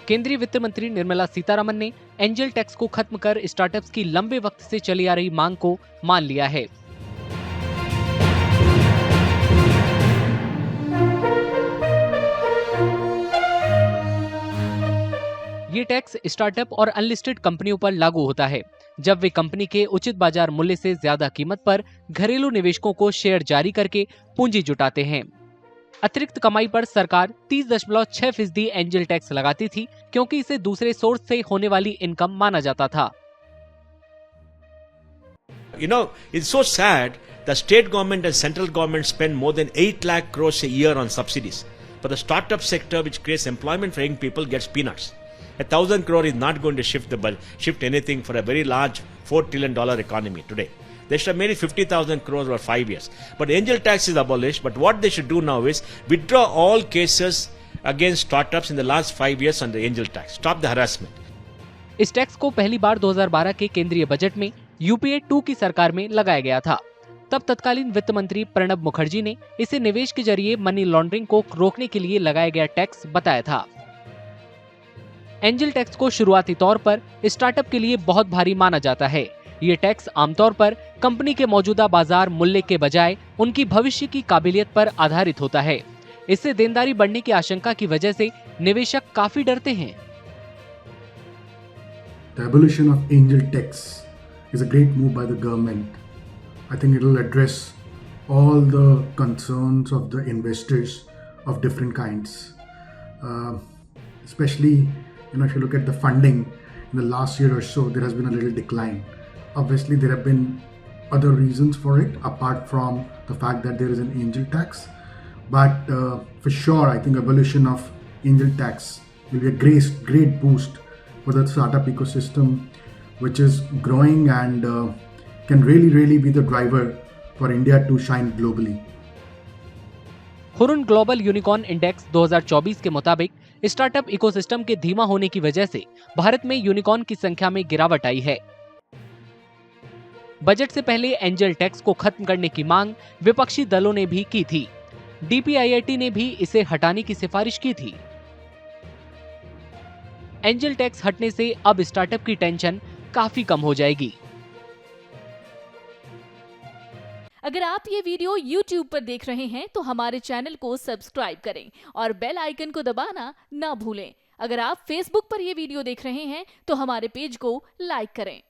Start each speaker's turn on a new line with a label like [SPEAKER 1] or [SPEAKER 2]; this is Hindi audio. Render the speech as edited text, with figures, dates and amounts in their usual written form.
[SPEAKER 1] केंद्रीय वित्त मंत्री निर्मला सीतारमण ने एंजल टैक्स को खत्म कर स्टार्टअप्स की लंबे वक्त से चली आ रही मांग को मान लिया है। ये टैक्स स्टार्टअप और अनलिस्टेड कंपनियों पर लागू होता है जब वे कंपनी के उचित बाजार मूल्य से ज्यादा कीमत पर घरेलू निवेशकों को शेयर जारी करके पूंजी जुटाते हैं। अतिरिक्त कमाई पर सरकार 30.6% एंजल टैक्स लगाती थी क्योंकि इसे दूसरे सोर्स से होने वाली इनकम माना जाता था।
[SPEAKER 2] You know, it's so sad. The state government and central government spend more than 8 lakh crores a year on subsidies. But the startup sector, which creates employment for young people, gets peanuts. 1,000 crore is not going to shift anything for a very large $4 trillion economy today. They should have made it 50,000 crores over 5 years. But angel tax is abolished. But what they should do now is withdraw all cases against startups in the last 5 years under angel tax. Stop the harassment.
[SPEAKER 1] इस टैक्स को पहली बार 2012 के केंद्रीय बजट में यूपीए 2 की सरकार में लगाया गया था। तब तत्कालीन वित्त मंत्री प्रणब मुखर्जी ने इसे निवेश के जरिए मनी लॉन्ड्रिंग को रोकने के लिए लगाया गया टैक्स बताया था। एंजल टैक्स को शुरुआती तौर पर स्टार्टअप के लिए बहुत भारी माना जाता है। ये टैक्स आमतौर पर कंपनी के मौजूदा बाजार मूल्य के बजाय उनकी भविष्य की काबिलियत पर आधारित होता है। इससे देनदारी बढ़ने की आशंका की वजह से निवेशक काफी डरते हैं।
[SPEAKER 3] The abolition of angel tax is a great move by the government. I think it will address all the concerns of the investors of different kinds. Especially, if you look at the funding in the last year or so, there has been a little decline. Obviously, there have been other reasons for it apart from the fact that there is an angel tax. But for sure, I think abolition of angel tax will be a great boost for the startup ecosystem, which is growing and can really be the driver for India to shine globally.
[SPEAKER 1] Hurun global unicorn index 2024 के मुताबिक स्टार्टअप इकोसिस्टम के धीमा होने की वजह से भारत में यूनिकॉर्न की संख्या में गिरावट आई है। बजट से पहले एंजल टैक्स को खत्म करने की मांग विपक्षी दलों ने भी की थी। डीपीआईआईटी ने भी इसे हटाने की सिफारिश की थी। एंजल टैक्स हटने से अब स्टार्टअप की टेंशन काफी कम हो जाएगी।
[SPEAKER 4] अगर आप ये वीडियो YouTube पर देख रहे हैं तो हमारे चैनल को सब्सक्राइब करें और बेल आइकन को दबाना ना भूलें। अगर आप Facebook पर ये वीडियो देख रहे हैं तो हमारे पेज को लाइक करें।